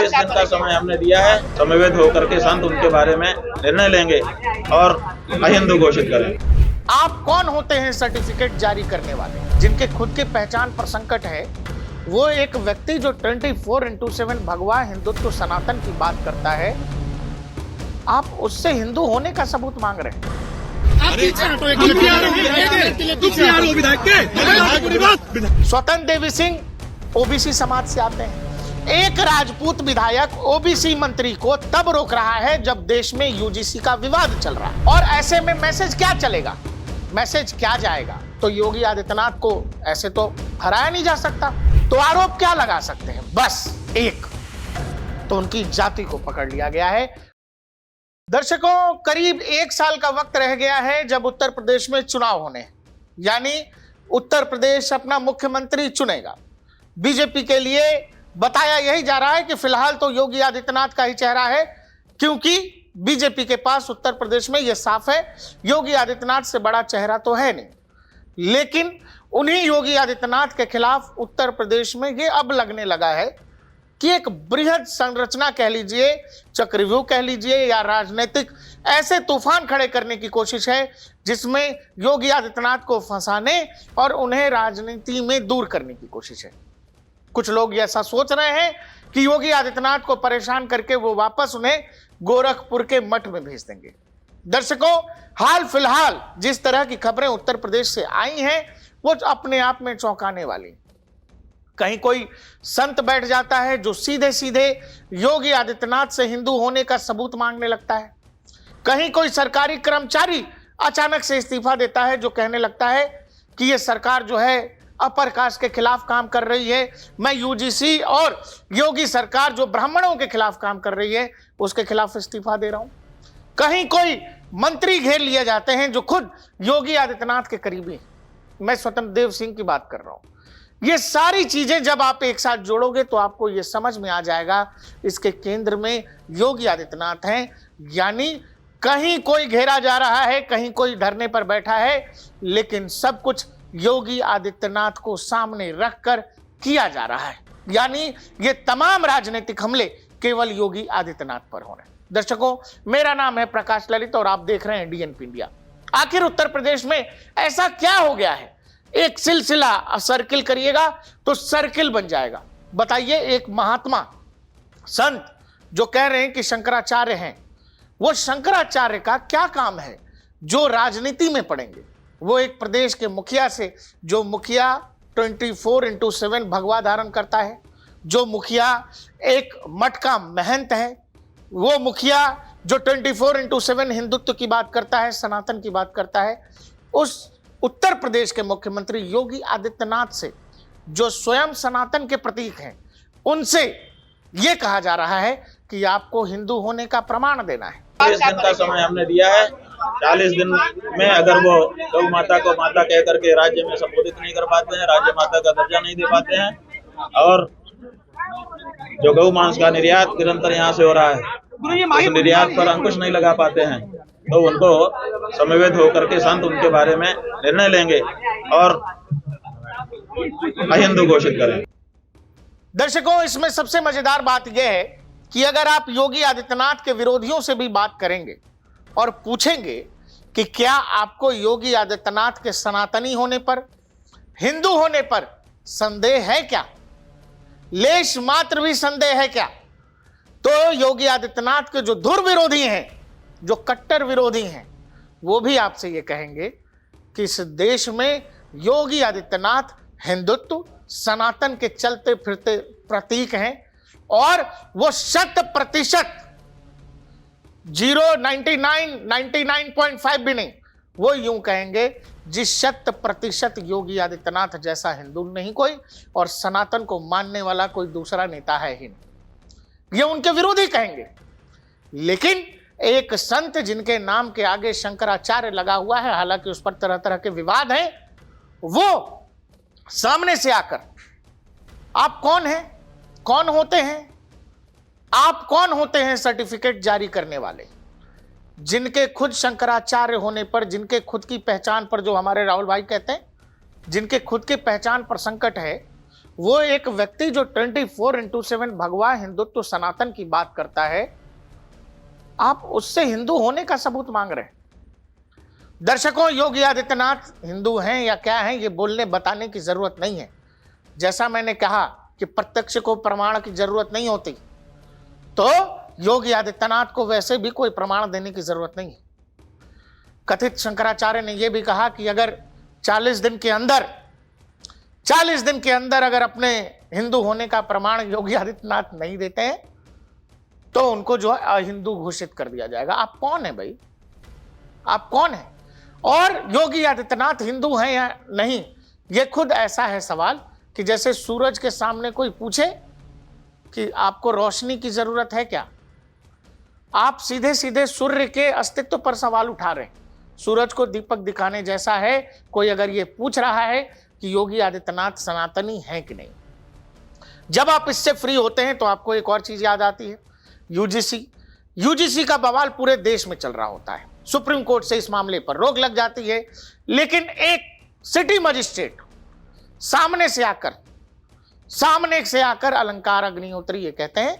40 दिन का समय हमने दिया है। समवेत होकर के संत उनके बारे में निर्णय लेंगे और अहिंदू घोषित करेंगे। आप कौन होते हैं सर्टिफिकेट जारी करने वाले? जिनके खुद के पहचान पर संकट है, वो एक व्यक्ति जो 24/7 भगवा हिंदुत्व सनातन की बात करता है, आप उससे हिंदू होने का सबूत मांग रहे हैं। स्वतंत्र देवी सिंह ओबीसी समाज से आते हैं। एक राजपूत विधायक ओबीसी मंत्री को तब रोक रहा है जब देश में यूजीसी का विवाद चल रहा है, और ऐसे में मैसेज क्या चलेगा, मैसेज क्या जाएगा? तो योगी आदित्यनाथ को ऐसे तो हराया नहीं जा सकता, तो आरोप क्या लगा सकते हैं? बस एक, तो उनकी जाति को पकड़ लिया गया है। दर्शकों, करीब 1 साल का वक्त रह गया है जब उत्तर प्रदेश में चुनाव होने, यानी उत्तर प्रदेश अपना मुख्यमंत्री चुनेगा। बीजेपी के लिए बताया यही जा रहा है कि फिलहाल तो योगी आदित्यनाथ का ही चेहरा है, क्योंकि बीजेपी के पास उत्तर प्रदेश में यह साफ है योगी आदित्यनाथ से बड़ा चेहरा तो है नहीं। लेकिन उन्हीं योगी आदित्यनाथ के खिलाफ उत्तर प्रदेश में यह अब लगने लगा है कि एक बृहद संरचना कह लीजिए, चक्रव्यूह कह लीजिए, या राजनीतिक ऐसे तूफान खड़े करने की कोशिश है जिसमें योगी आदित्यनाथ को फंसाने और उन्हें राजनीति में दूर करने की कोशिश है। कुछ लोग ऐसा सोच रहे हैं कि योगी आदित्यनाथ को परेशान करके वो वापस उन्हें गोरखपुर के मठ में भेज देंगे। दर्शकों, हाल फिलहाल जिस तरह की खबरें उत्तर प्रदेश से आई हैं वो अपने आप में चौंकाने वाली। कहीं कोई संत बैठ जाता है जो सीधे सीधे योगी आदित्यनाथ से हिंदू होने का सबूत मांगने लगता है। कहीं कोई सरकारी कर्मचारी अचानक से इस्तीफा देता है जो कहने लगता है कि ये सरकार जो है अपर कास्ट के खिलाफ काम कर रही है, मैं यूजीसी और योगी सरकार जो ब्राह्मणों के खिलाफ काम कर रही है उसके खिलाफ इस्तीफा दे रहा हूं। कहीं कोई मंत्री घेर लिए जाते हैं जो खुद योगी आदित्यनाथ के करीबी हैं। मैं स्वतंत्र देव सिंह की बात कर रहा हूं। ये सारी चीजें जब आप एक साथ जोड़ोगे तो आपको ये समझ में आ जाएगा इसके केंद्र में योगी आदित्यनाथ हैं। यानी कहीं कोई घेरा जा रहा है, कहीं कोई धरने पर बैठा है, लेकिन सब कुछ योगी आदित्यनाथ को सामने रखकर किया जा रहा है। यानी ये तमाम राजनीतिक हमले केवल योगी आदित्यनाथ पर हो रहे हैं। दर्शकों, मेरा नाम है प्रकाश ललित और आप देख रहे हैं डीएनपी इंडिया। आखिर उत्तर प्रदेश में ऐसा क्या हो गया है? एक सिलसिला सर्किल करिएगा तो सर्किल बन जाएगा। बताइए, एक महात्मा संत जो कह रहे हैं कि शंकराचार्य हैं, वो शंकराचार्य का क्या काम है जो राजनीति में पड़ेंगे? वो एक प्रदेश के मुखिया से, जो मुखिया 24/7 भगवा धारण करता है, जो मुखिया एक मठ का महंत है, वो मुखिया जो 24/7 हिंदुत्व की बात करता है, सनातन की बात करता है, उस उत्तर प्रदेश के मुख्यमंत्री योगी आदित्यनाथ से जो स्वयं सनातन के प्रतीक हैं, उनसे यह कहा जा रहा है कि आपको हिंदू होने का प्रमाण देना है। 40 दिन का समय हमने दिया है। 40 दिन में अगर वो गौ माता को माता कह करके राज्य में संबोधित नहीं कर पाते हैं, राज्य माता का दर्जा नहीं दे पाते हैं, और जो गौ मांस का निर्यात निरंतर यहाँ से हो रहा है, उस निर्यात पर अंकुश नहीं लगा पाते हैं, तो उनको समवेत होकर के संत उनके बारे में निर्णय लेंगे और अहिंदू घोषित करेंगे। दर्शकों, इसमें सबसे मजेदार बात यह है कि अगर आप योगी आदित्यनाथ के विरोधियों से भी बात करेंगे और पूछेंगे कि क्या आपको योगी आदित्यनाथ के सनातनी होने पर, हिंदू होने पर संदेह है क्या, लेश मात्र भी संदेह है क्या, तो योगी आदित्यनाथ के जो धुर विरोधी हैं, जो कट्टर विरोधी हैं, वो भी आपसे ये कहेंगे कि इस देश में योगी आदित्यनाथ हिंदुत्व सनातन के चलते फिरते प्रतीक हैं, और वो 100% 99.5 भी नहीं, वो यूं कहेंगे जिस 100% योगी आदित्यनाथ जैसा हिंदू नहीं कोई, और सनातन को मानने वाला कोई दूसरा नेता है ही नहीं, ये उनके विरोधी कहेंगे। लेकिन एक संत जिनके नाम के आगे शंकराचार्य लगा हुआ है, हालांकि उस पर तरह तरह के विवाद हैं, वो सामने से आकर आप कौन हैं, कौन होते हैं, आप कौन होते हैं सर्टिफिकेट जारी करने वाले? जिनके खुद शंकराचार्य होने पर, जिनके खुद की पहचान पर, जो हमारे राहुल भाई कहते हैं, जिनके खुद के पहचान पर संकट है, वो एक व्यक्ति जो 24/7 भगवा हिंदुत्व सनातन की बात करता है, आप उससे हिंदू होने का सबूत मांग रहे हैं। दर्शकों, योगी आदित्यनाथ हिंदू हैं या क्या हैं, ये बोलने बताने की जरूरत नहीं है। जैसा मैंने कहा कि प्रत्यक्ष को प्रमाण की जरूरत नहीं होती, तो योगी आदित्यनाथ को वैसे भी कोई प्रमाण देने की जरूरत नहीं है। कथित शंकराचार्य ने यह भी कहा कि अगर 40 दिन के अंदर अगर अपने हिंदू होने का प्रमाण योगी आदित्यनाथ नहीं देते हैं तो उनको जो है अहिंदू घोषित कर दिया जाएगा। आप कौन है भाई? आप कौन है? और योगी आदित्यनाथ हिंदू हैं या नहीं, यह खुद ऐसा है सवाल कि जैसे सूरज के सामने कोई पूछे कि आपको रोशनी की जरूरत है क्या। आप सीधे सीधे सूर्य के अस्तित्व पर सवाल उठा रहे हैं। सूरज को दीपक दिखाने जैसा है कोई अगर ये पूछ रहा है कि योगी आदित्यनाथ सनातनी है कि नहीं। जब आप इससे फ्री होते हैं तो आपको एक और चीज याद आती है, यूजीसी का बवाल पूरे देश में चल रहा होता है। सुप्रीम कोर्ट से इस मामले पर रोक लग जाती है, लेकिन एक सिटी मजिस्ट्रेट सामने से आकर अलंकार अग्निहोत्री ये कहते हैं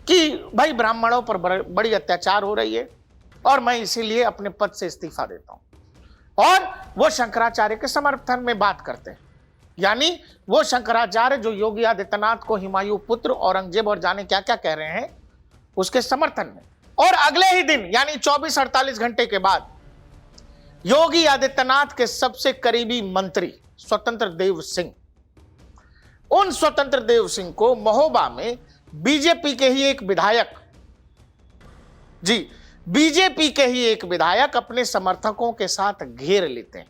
कि भाई ब्राह्मणों पर बड़ी अत्याचार हो रही है और मैं इसीलिए अपने पद से इस्तीफा देता हूं। और वो शंकराचार्य के समर्थन में बात करते हैं, यानी वो शंकराचार्य जो योगी आदित्यनाथ को हुमायूं पुत्र, औरंगजेब और जाने क्या क्या कह रहे हैं उसके समर्थन में। और अगले ही दिन यानी 24-48 घंटे के बाद योगी आदित्यनाथ के सबसे करीबी मंत्री स्वतंत्र देव सिंह, उन स्वतंत्र देव सिंह को महोबा में बीजेपी के ही एक विधायक अपने समर्थकों के साथ घेर लेते हैं।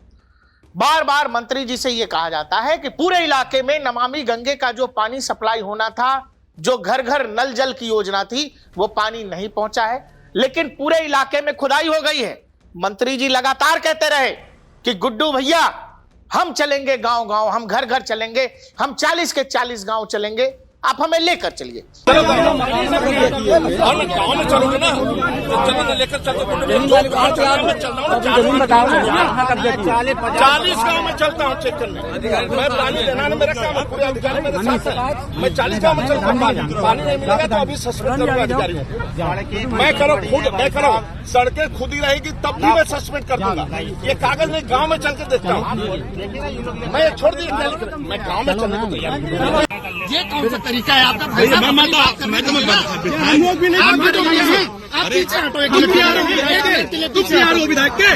बार बार मंत्री जी से यह कहा जाता है कि पूरे इलाके में नमामि गंगे का जो पानी सप्लाई होना था, जो घर घर नल जल की योजना थी, वो पानी नहीं पहुंचा है, लेकिन पूरे इलाके में खुदाई हो गई है। मंत्री जी लगातार कहते रहे कि गुड्डू भैया हम चलेंगे गांव गांव, हम घर घर चलेंगे, हम 40 के 40 गांव चलेंगे, आप हमें लेकर चलिए। गाँव में चलोगे ना, चलो लेकर चलते 40 गाँव में चलता हूँ चेक करने। मैं पानी लेना ना मेरा काम है, पूरे अधिकारी मेरे साथ है। मैं 40 गाँव में चलता हूँ, पानी नहीं मिलेगा तो अभी सस्पेंड करूंगा अधिकारियों को। मैं करो सड़कें खुद ही रहेगी तब भी मैं सस्पेंड कर दूंगा। ये कागज नहीं, गाँव में चल के देखता हूँ। मैं छोड़ दिया, मैं गाँव में चलने को तैयार। ये कौन सा तरीका है आपका? भाई मैं लोग भी नहीं, आप पीछे हटो। विधायक के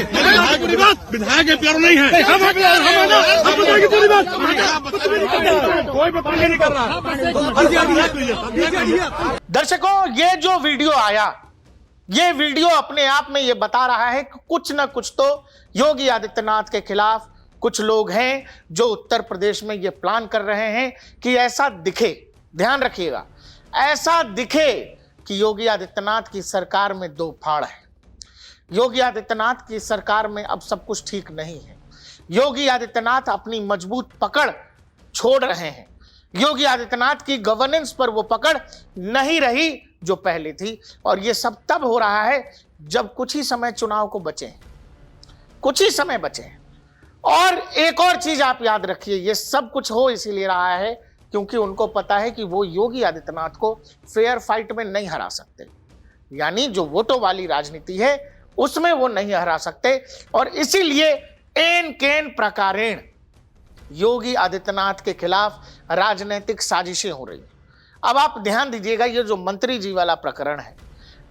विधायक है, प्यार नहीं है। कोई बताने नहीं कर रहा। दर्शकों, ये जो वीडियो आया, ये वीडियो अपने आप में ये बता रहा है कि कुछ ना कुछ तो योगी आदित्यनाथ के खिलाफ कुछ लोग हैं जो उत्तर प्रदेश में ये प्लान कर रहे हैं कि ऐसा दिखे, ध्यान रखिएगा, ऐसा दिखे कि योगी आदित्यनाथ की सरकार में दो फाड़ है। योगी आदित्यनाथ की सरकार में अब सब कुछ ठीक नहीं है। योगी आदित्यनाथ अपनी मजबूत पकड़ छोड़ रहे हैं। योगी आदित्यनाथ की गवर्नेंस पर वो पकड़ नहीं रही जो पहले थी। और ये सब तब हो रहा है जब कुछ ही समय चुनाव को बचे हैं, कुछ ही समय बचे हैं। और एक और चीज आप याद रखिए, ये सब कुछ हो इसीलिए रहा है क्योंकि उनको पता है कि वो योगी आदित्यनाथ को फेयर फाइट में नहीं हरा सकते, यानी जो वोटों वाली राजनीति है उसमें वो नहीं हरा सकते। और इसीलिए एन केन प्रकारेण योगी आदित्यनाथ के खिलाफ राजनीतिक साजिशें हो रही हैं। अब आप ध्यान दीजिएगा, ये जो मंत्री जी वाला प्रकरण है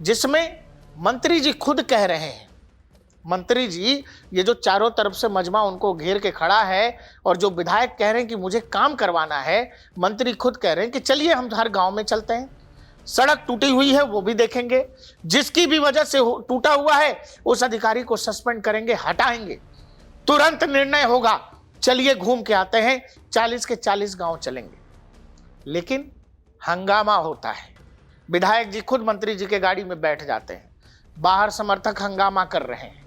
जिसमें मंत्री जी खुद कह रहे हैं, मंत्री जी ये जो चारों तरफ से मजमा उनको घेर के खड़ा है और जो विधायक कह रहे हैं कि मुझे काम करवाना है, मंत्री खुद कह रहे हैं कि चलिए हम हर गांव में चलते हैं, सड़क टूटी हुई है वो भी देखेंगे, जिसकी भी वजह से टूटा हुआ है उस अधिकारी को सस्पेंड करेंगे, हटाएंगे, तुरंत निर्णय होगा, चलिए घूम के आते हैं, 40 के 40 गांव चलेंगे। लेकिन हंगामा होता है, विधायक जी खुद मंत्री जी के गाड़ी में बैठ जाते हैं, बाहर समर्थक हंगामा कर रहे हैं,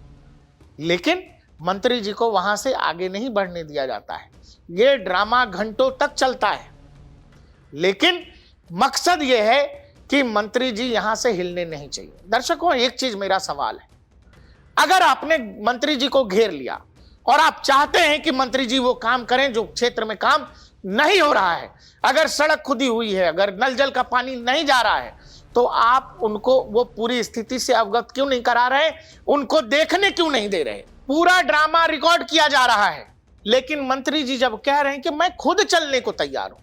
लेकिन मंत्री जी को वहां से आगे नहीं बढ़ने दिया जाता है। यह ड्रामा घंटों तक चलता है, लेकिन मकसद यह है कि मंत्री जी यहां से हिलने नहीं चाहिए। दर्शकों, एक चीज मेरा सवाल है, अगर आपने मंत्री जी को घेर लिया और आप चाहते हैं कि मंत्री जी वो काम करें जो क्षेत्र में काम नहीं हो रहा है, अगर सड़क खुदी हुई है, अगर नल जल का पानी नहीं जा रहा है, तो आप उनको वो पूरी स्थिति से अवगत क्यों नहीं करा रहे, उनको देखने क्यों नहीं दे रहे? पूरा ड्रामा रिकॉर्ड किया जा रहा है। लेकिन मंत्री जी जब कह रहे हैं कि मैं खुद चलने को तैयार हूं,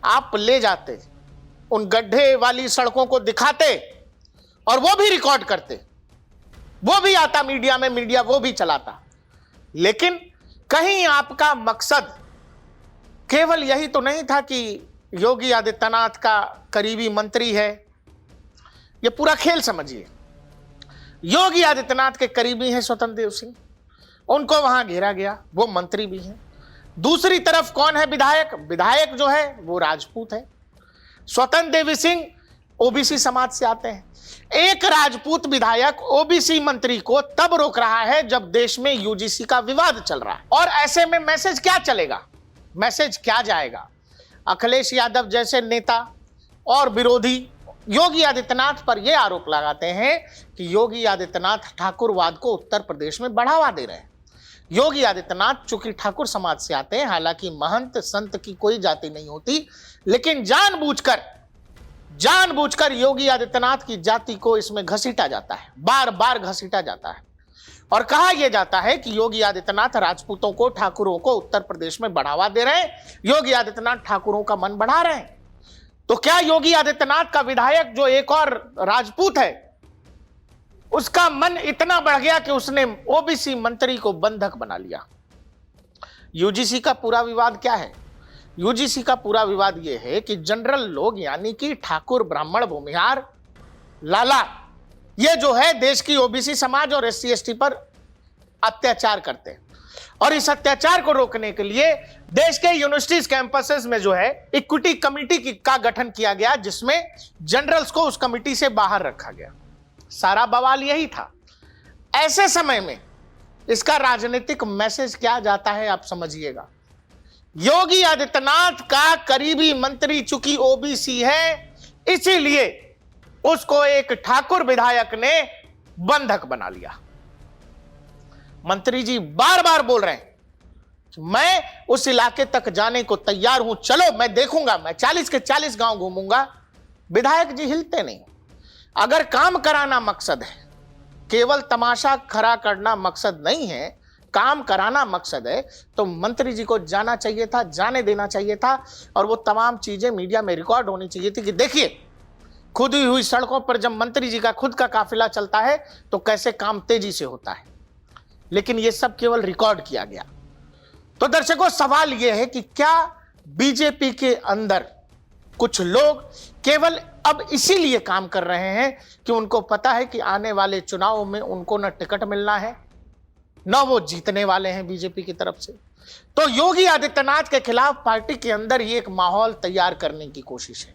आप ले जाते, उन गड्ढे वाली सड़कों को दिखाते और वो भी रिकॉर्ड करते, वो भी आता मीडिया में, मीडिया वो भी चलाता। लेकिन कहीं आपका मकसद केवल यही तो नहीं था कि योगी आदित्यनाथ का करीबी मंत्री है। ये पूरा खेल समझिए। योगी आदित्यनाथ के करीबी हैं स्वतंत्र देव सिंह, उनको वहां घेरा गया, वो मंत्री भी हैं। दूसरी तरफ कौन है? विधायक। विधायक जो है वो राजपूत है। स्वतंत्र देव सिंह ओबीसी समाज से आते हैं। एक राजपूत विधायक ओबीसी मंत्री को तब रोक रहा है जब देश में यूजीसी का विवाद चल रहा है। और ऐसे में मैसेज क्या चलेगा, मैसेज क्या जाएगा? अखिलेश यादव जैसे नेता और विरोधी योगी आदित्यनाथ पर यह आरोप लगाते हैं कि योगी आदित्यनाथ ठाकुरवाद को उत्तर प्रदेश में बढ़ावा दे रहे हैं। योगी आदित्यनाथ चूंकि ठाकुर समाज से आते हैं, हालांकि महंत संत की कोई जाति नहीं होती, लेकिन जानबूझकर योगी आदित्यनाथ की जाति को इसमें घसीटा जाता है, बार बार घसीटा जाता है। और कहा यह जाता है कि योगी आदित्यनाथ राजपूतों को, ठाकुरों को उत्तर प्रदेश में बढ़ावा दे रहे हैं, योगी आदित्यनाथ ठाकुरों का मन बढ़ा रहे हैं। तो क्या योगी आदित्यनाथ का विधायक जो एक और राजपूत है, उसका मन इतना बढ़ गया कि उसने ओबीसी मंत्री को बंधक बना लिया? यूजीसी का पूरा विवाद क्या है? यूजीसी का पूरा विवाद यह है कि जनरल लोग यानी कि ठाकुर, ब्राह्मण, भूमिहार, लाला, ये जो है देश की ओबीसी समाज और एससी एसटी पर अत्याचार करते हैं। और इस अत्याचार को रोकने के लिए देश के यूनिवर्सिटीज कैंपसेस में जो है इक्विटी कमेटी का गठन किया गया, जिसमें जनरल्स को उस कमेटी से बाहर रखा गया। सारा बवाल यही था। ऐसे समय में इसका राजनीतिक मैसेज क्या जाता है, आप समझिएगा। योगी आदित्यनाथ का करीबी मंत्री चूंकि ओबीसी है, इसीलिए उसको एक ठाकुर विधायक ने बंधक बना लिया। मंत्री जी बार बार बोल रहे हैं कि मैं उस इलाके तक जाने को तैयार हूं, चलो मैं देखूंगा, मैं 40 के 40 गांव घूमूंगा। विधायक जी हिलते नहीं। अगर काम कराना मकसद है, केवल तमाशा खड़ा करना मकसद नहीं है, काम कराना मकसद है, तो मंत्री जी को जाना चाहिए था, जाने देना चाहिए था। और वो तमाम चीजें मीडिया में रिकॉर्ड होनी चाहिए थी कि देखिए, खुदी हुई सड़कों पर जब मंत्री जी का खुद का काफिला चलता है तो कैसे काम तेजी से होता है। लेकिन ये सब केवल रिकॉर्ड किया गया। तो दर्शकों, सवाल यह है कि क्या बीजेपी के अंदर कुछ लोग केवल अब इसीलिए काम कर रहे हैं कि उनको पता है कि आने वाले चुनाव में उनको न टिकट मिलना है, न वो जीतने वाले हैं बीजेपी की तरफ से। तो योगी आदित्यनाथ के खिलाफ पार्टी के अंदर ये एक माहौल तैयार करने की कोशिश है।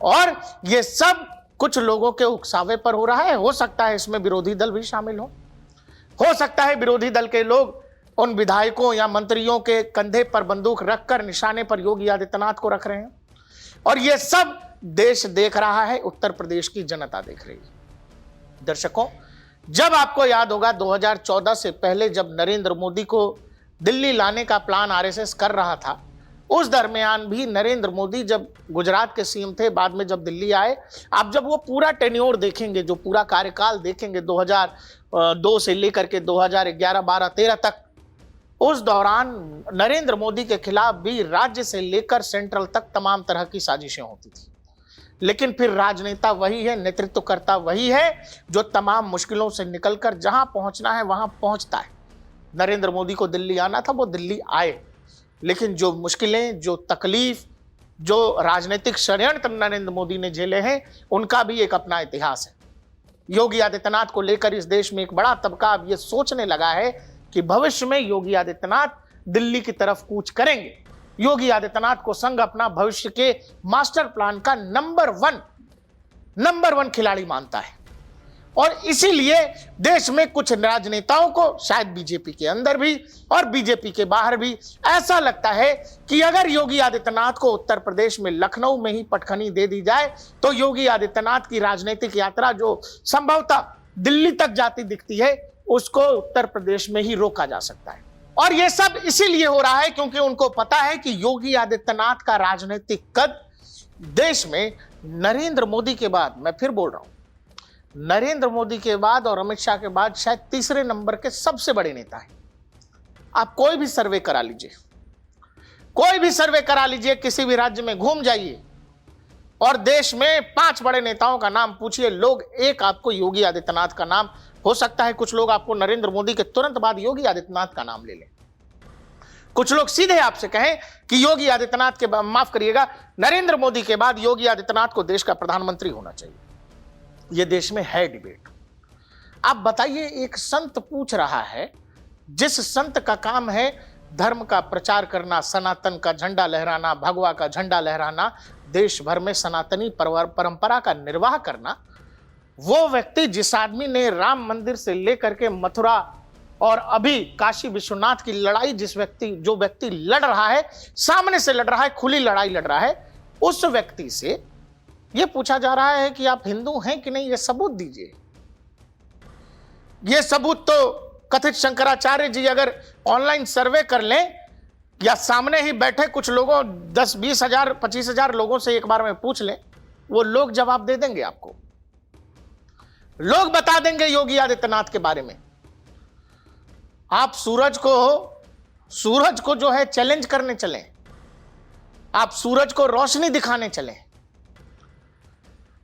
और ये सब कुछ लोगों के उकसावे पर हो रहा है। हो सकता है इसमें विरोधी दल भी शामिल हो सकता है विरोधी दल के लोग उन विधायकों या मंत्रियों के कंधे पर बंदूक रखकर निशाने पर योगी आदित्यनाथ को रख रहे हैं। और ये सब देश देख रहा है, उत्तर प्रदेश की जनता देख रही है। दर्शकों, जब आपको याद होगा 2014 से पहले जब नरेंद्र मोदी को दिल्ली लाने का प्लान आरएसएस कर रहा था, उस दरमियान भी नरेंद्र मोदी जब गुजरात के सीएम थे, बाद में जब दिल्ली आए, आप जब वो पूरा टेन्योर देखेंगे, जो पूरा कार्यकाल देखेंगे 2002 से लेकर के 2011, 12, 13 तक, उस दौरान नरेंद्र मोदी के खिलाफ भी राज्य से लेकर सेंट्रल तक तमाम तरह की साजिशें होती थी। लेकिन फिर राजनेता वही है, नेतृत्वकर्ता वही है जो तमाम मुश्किलों से निकलकर जहां पहुंचना है वहां पहुंचता है। नरेंद्र मोदी को दिल्ली आना था, वो दिल्ली आए, लेकिन जो मुश्किलें, जो तकलीफ, जो राजनीतिक षड्यंत्र नरेंद्र मोदी ने झेले हैं, उनका भी एक अपना इतिहास है। योगी आदित्यनाथ को लेकर इस देश में एक बड़ा तबका अब ये सोचने लगा है कि भविष्य में योगी आदित्यनाथ दिल्ली की तरफ कूच करेंगे। योगी आदित्यनाथ को संघ अपना भविष्य के मास्टर प्लान का नंबर वन खिलाड़ी मानता है। और इसीलिए देश में कुछ राजनेताओं को, शायद बीजेपी के अंदर भी और बीजेपी के बाहर भी, ऐसा लगता है कि अगर योगी आदित्यनाथ को उत्तर प्रदेश में लखनऊ में ही पटखनी दे दी जाए तो योगी आदित्यनाथ की राजनीतिक यात्रा जो संभवतः दिल्ली तक जाती दिखती है, उसको उत्तर प्रदेश में ही रोका जा सकता है। और यह सब इसीलिए हो रहा है क्योंकि उनको पता है कि योगी आदित्यनाथ का राजनीतिक कद देश में नरेंद्र मोदी के बाद, मैं फिर बोल रहा हूं, नरेंद्र मोदी के बाद और अमित शाह के बाद शायद तीसरे नंबर के सबसे बड़े नेता हैं। आप कोई भी सर्वे करा लीजिए, कोई भी सर्वे करा लीजिए, किसी भी राज्य में घूम जाइए और देश में 5 बड़े नेताओं का नाम पूछिए, लोग एक आपको योगी आदित्यनाथ का नाम, हो सकता है कुछ लोग आपको नरेंद्र मोदी के तुरंत बाद योगी आदित्यनाथ का नाम ले लें, कुछ लोग सीधे आपसे कहें कि योगी आदित्यनाथ के, माफ करिएगा, नरेंद्र मोदी के बाद योगी आदित्यनाथ को देश का प्रधानमंत्री होना चाहिए। यह देश में है डिबेट। आप बताइए, एक संत पूछ रहा है, जिस संत का काम है धर्म का प्रचार करना, सनातन का झंडा लहराना, भगवा का झंडा लहराना, देश भर में सनातनी परंपरा का निर्वाह करना, वो व्यक्ति, जिस आदमी ने राम मंदिर से लेकर के मथुरा और अभी काशी विश्वनाथ की लड़ाई, जो व्यक्ति लड़ रहा है, सामने से लड़ रहा है, खुली लड़ाई लड़ रहा है, उस व्यक्ति से यह पूछा जा रहा है कि आप हिंदू हैं कि नहीं, यह सबूत दीजिए। यह सबूत तो कथित शंकराचार्य जी अगर ऑनलाइन सर्वे कर लें या सामने ही बैठे कुछ लोगों 10, 20 हजार, 25 हजार लोगों से एक बार में पूछ लें, वो लोग जवाब दे देंगे आपको, लोग बता देंगे योगी आदित्यनाथ के बारे में। आप सूरज को जो है चैलेंज करने चलें, आप सूरज को रोशनी दिखाने चलें,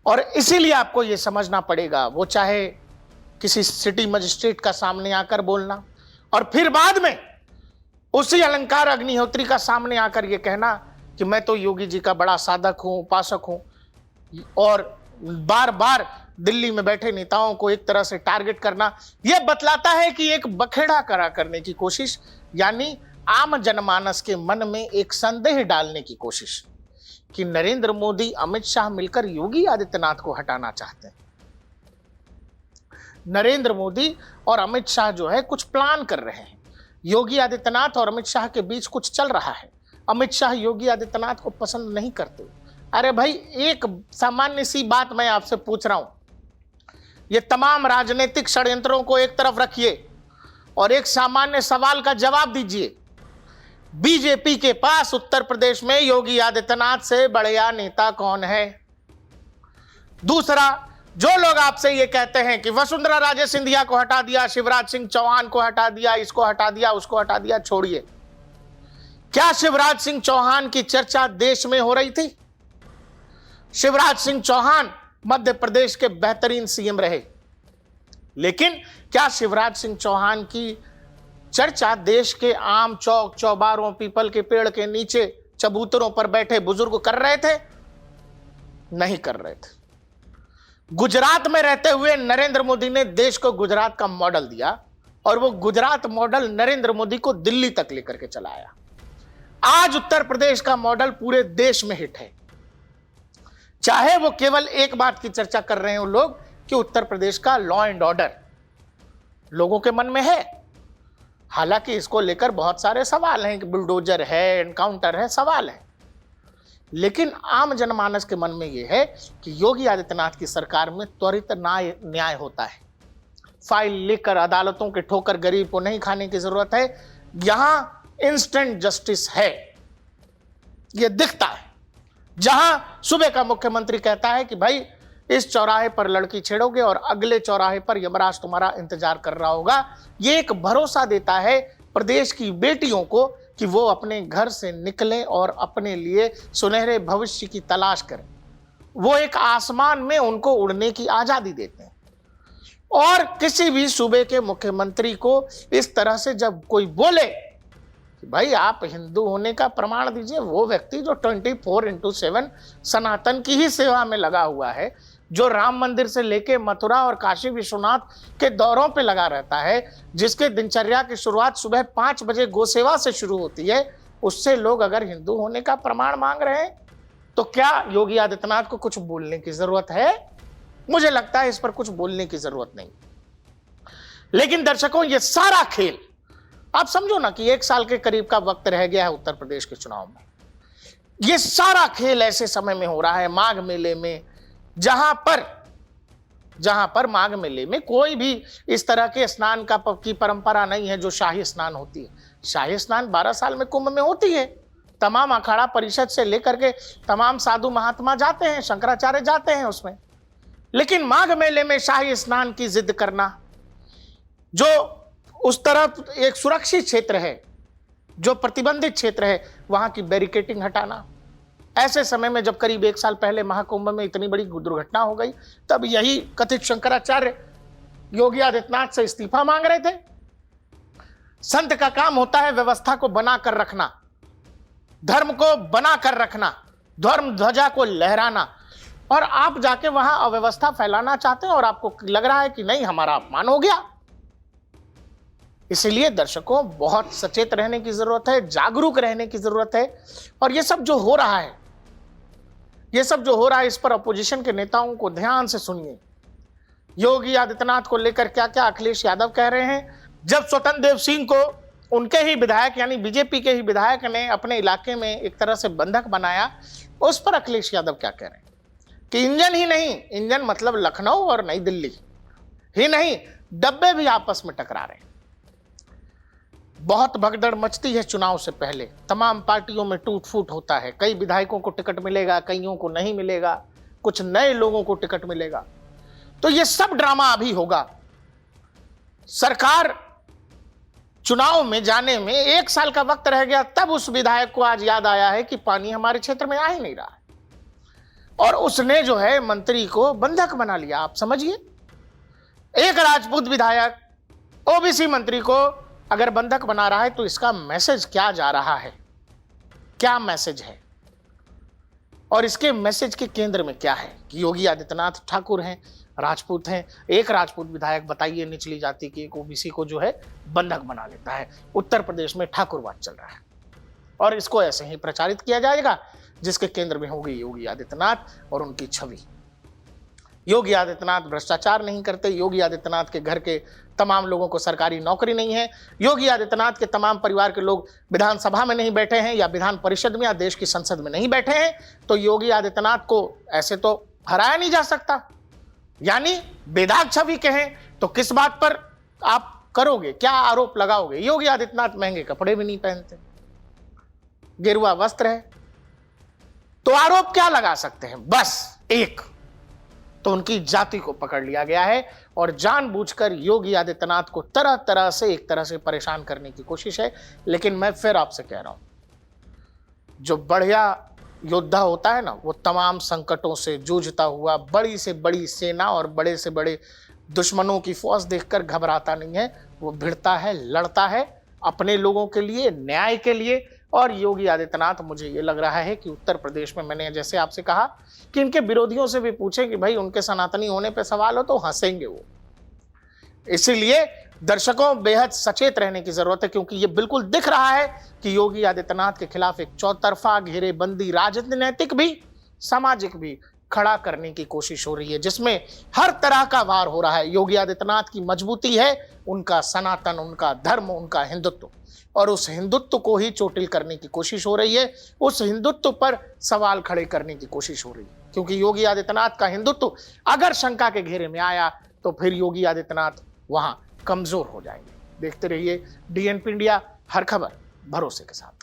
और इसीलिए आपको यह समझना पड़ेगा, वो चाहे किसी सिटी मजिस्ट्रेट का सामने आकर बोलना और फिर बाद में उसी अलंकार अग्निहोत्री का सामने आकर यह कहना कि मैं तो योगी जी का बड़ा साधक हूं, उपासक हूं, और बार बार दिल्ली में बैठे नेताओं को एक तरह से टारगेट करना, यह बतलाता है कि एक बखेड़ा करने की कोशिश, यानी आम जनमानस के मन में एक संदेह डालने की कोशिश कि नरेंद्र मोदी, अमित शाह मिलकर योगी आदित्यनाथ को हटाना चाहते हैं। नरेंद्र मोदी और अमित शाह जो है कुछ प्लान कर रहे हैं, योगी आदित्यनाथ और अमित शाह के बीच कुछ चल रहा है। अमित शाह योगी आदित्यनाथ को पसंद नहीं करते। अरे भाई, एक सामान्य सी बात मैं आपसे पूछ रहा हूं, ये तमाम राजनीतिक षड्यंत्रों को एक तरफ रखिए और एक सामान्य सवाल का जवाब दीजिए। बीजेपी के पास उत्तर प्रदेश में योगी आदित्यनाथ से बढ़िया नेता कौन है? दूसरा, जो लोग आपसे ये कहते हैं कि वसुंधरा राजे सिंधिया को हटा दिया, शिवराज सिंह चौहान को हटा दिया, इसको हटा दिया, उसको हटा दिया, छोड़िए, क्या शिवराज सिंह चौहान की चर्चा देश में हो रही थी? शिवराज सिंह चौहान मध्य प्रदेश के बेहतरीन सीएम रहे, लेकिन क्या शिवराज सिंह चौहान की चर्चा देश के आम चौक चौबारों, पीपल के पेड़ के नीचे चबूतरों पर बैठे बुजुर्ग कर रहे थे? नहीं कर रहे थे। गुजरात में रहते हुए नरेंद्र मोदी ने देश को गुजरात का मॉडल दिया और वो गुजरात मॉडल नरेंद्र मोदी को दिल्ली तक लेकर के चलाया। आज उत्तर प्रदेश का मॉडल पूरे देश में हिट है। चाहे वो केवल एक बात की चर्चा कर रहे हो लोग कि उत्तर प्रदेश का लॉ एंड ऑर्डर लोगों के मन में है, हालांकि इसको लेकर बहुत सारे सवाल हैं कि बुलडोजर है, एनकाउंटर है, सवाल है, लेकिन आम जनमानस के मन में यह है कि योगी आदित्यनाथ की सरकार में त्वरित न्याय होता है। फाइल लेकर अदालतों के ठोकर गरीब को नहीं खाने की जरूरत है, यहां इंस्टेंट जस्टिस है, यह दिखता है। जहां सुबह का मुख्यमंत्री कहता है कि भाई इस चौराहे पर लड़की छेड़ोगे और अगले चौराहे पर यमराज तुम्हारा इंतजार कर रहा होगा, ये एक भरोसा देता है प्रदेश की बेटियों को कि वो अपने घर से निकलें और अपने लिए सुनहरे भविष्य की तलाश करें। वो एक आसमान में उनको उड़ने की आजादी देते हैं। और किसी भी सूबे के मुख्यमंत्री को इस तरह से जब कोई बोले कि भाई आप हिंदू होने का प्रमाण दीजिए, वो व्यक्ति जो 24/7 सनातन की ही सेवा में लगा हुआ है, जो राम मंदिर से लेके मथुरा और काशी विश्वनाथ के दौरों पे लगा रहता है, जिसके दिनचर्या की शुरुआत सुबह 5 बजे गोसेवा से शुरू होती है, उससे लोग अगर हिंदू होने का प्रमाण मांग रहे हैं तो क्या योगी आदित्यनाथ को कुछ बोलने की जरूरत है? मुझे लगता है इस पर कुछ बोलने की जरूरत नहीं। लेकिन दर्शकों, ये सारा खेल आप समझो ना कि 1 साल के करीब का वक्त रह गया है उत्तर प्रदेश के चुनाव में। ये सारा खेल ऐसे समय में हो रहा है, माघ मेले में, जहां पर माघ मेले में कोई भी इस तरह के स्नान की परंपरा नहीं है जो शाही स्नान होती है। शाही स्नान 12 साल में कुंभ में होती है। तमाम अखाड़ा परिषद से लेकर के तमाम साधु महात्मा जाते हैं, शंकराचार्य जाते हैं उसमें। लेकिन माघ मेले में शाही स्नान की जिद करना, जो उस तरफ एक सुरक्षित क्षेत्र है, जो प्रतिबंधित क्षेत्र है, वहां की बैरिकेटिंग हटाना, ऐसे समय में जब करीब 1 साल पहले महाकुंभ में इतनी बड़ी दुर्घटना हो गई, तब यही कथित शंकराचार्य योगी आदित्यनाथ से इस्तीफा मांग रहे थे। संत का काम होता है व्यवस्था को बनाकर रखना, धर्म को बनाकर रखना, धर्म ध्वजा को लहराना, और आप जाके वहां अव्यवस्था फैलाना चाहते हैं और आपको लग रहा है कि नहीं, हमारा अपमान हो गया। इसलिए दर्शकों, बहुत सचेत रहने की जरूरत है, जागरूक रहने की जरूरत है। और ये सब जो हो रहा है, इस पर अपोजिशन के नेताओं को ध्यान से सुनिए। योगी आदित्यनाथ को लेकर क्या क्या अखिलेश यादव कह रहे हैं। जब स्वतंत्र देव सिंह को उनके ही विधायक यानी बीजेपी के ही विधायक ने अपने इलाके में एक तरह से बंधक बनाया, उस पर अखिलेश यादव क्या कह रहे हैं कि इंजन ही नहीं, इंजन मतलब लखनऊ और नई दिल्ली ही नहीं, डब्बे भी आपस में टकरा रहे हैं। बहुत भगदड़ मचती है चुनाव से पहले, तमाम पार्टियों में टूट फूट होता है। कई विधायकों को टिकट मिलेगा, कईयों को नहीं मिलेगा, कुछ नए लोगों को टिकट मिलेगा। तो ये सब ड्रामा अभी होगा। सरकार चुनाव में जाने में 1 साल का वक्त रह गया, तब उस विधायक को आज याद आया है कि पानी हमारे क्षेत्र में आ ही नहीं रहा है, और उसने जो है मंत्री को बंधक बना लिया। आप समझिए, एक राजपूत विधायक ओबीसी मंत्री को अगर बंधक बना रहा है, तो इसका मैसेज क्या जा रहा है, क्या मैसेज है, और इसके मैसेज के केंद्र में क्या है कि योगी आदित्यनाथ ठाकुर हैं, राजपूत हैं। एक राजपूत विधायक, बताइए, निचली जाति की एक ओबीसी को जो है बंधक बना लेता है। उत्तर प्रदेश में ठाकुरवाद चल रहा है, और इसको ऐसे ही प्रचारित किया जाएगा, जिसके केंद्र में होगी योगी आदित्यनाथ और उनकी छवि। योगी आदित्यनाथ भ्रष्टाचार नहीं करते, योगी आदित्यनाथ के घर के तमाम लोगों को सरकारी नौकरी नहीं है, योगी आदित्यनाथ के तमाम परिवार के लोग विधानसभा में नहीं बैठे हैं, या विधान परिषद में या देश की संसद में नहीं बैठे हैं, तो योगी आदित्यनाथ को ऐसे तो हराया नहीं जा सकता। यानी बेदाग छवि कहें तो किस बात पर आप करोगे, क्या आरोप लगाओगे? योगी आदित्यनाथ महंगे कपड़े भी नहीं पहनते, गेरुआ वस्त्र है, तो आरोप क्या लगा सकते हैं? बस एक, तो उनकी जाति को पकड़ लिया गया है और जानबूझकर योगी आदित्यनाथ को तरह तरह से एक तरह से परेशान करने की कोशिश है। लेकिन मैं फिर आपसे कह रहा हूं, जो बढ़िया योद्धा होता है ना, वो तमाम संकटों से जूझता हुआ बड़ी से बड़ी सेना और बड़े से बड़े दुश्मनों की फौज देखकर घबराता नहीं है, वो भिड़ता है, लड़ता है अपने लोगों के लिए, न्याय के लिए। और योगी आदित्यनाथ, मुझे ये लग रहा है कि उत्तर प्रदेश में, मैंने जैसे आपसे कहा कि इनके विरोधियों से भी पूछें कि भाई उनके सनातनी होने पे सवाल हो, तो हंसेंगे वो। इसीलिए दर्शकों, बेहद सचेत रहने की जरूरत है, क्योंकि ये बिल्कुल दिख रहा है कि योगी आदित्यनाथ के खिलाफ एक चौतरफा घेरेबंदी, राजनीतिक भी सामाजिक भी खड़ा करने की कोशिश हो रही है, जिसमें हर तरह का वार हो रहा है। योगी आदित्यनाथ की मजबूती है उनका सनातन, उनका धर्म, उनका हिंदुत्व, और उस हिंदुत्व को ही चोटिल करने की कोशिश हो रही है, उस हिंदुत्व पर सवाल खड़े करने की कोशिश हो रही है। क्योंकि योगी आदित्यनाथ का हिंदुत्व अगर शंका के घेरे में आया, तो फिर योगी आदित्यनाथ वहां कमजोर हो जाएंगे। देखते रहिए DNP इंडिया, हर खबर भरोसे के साथ।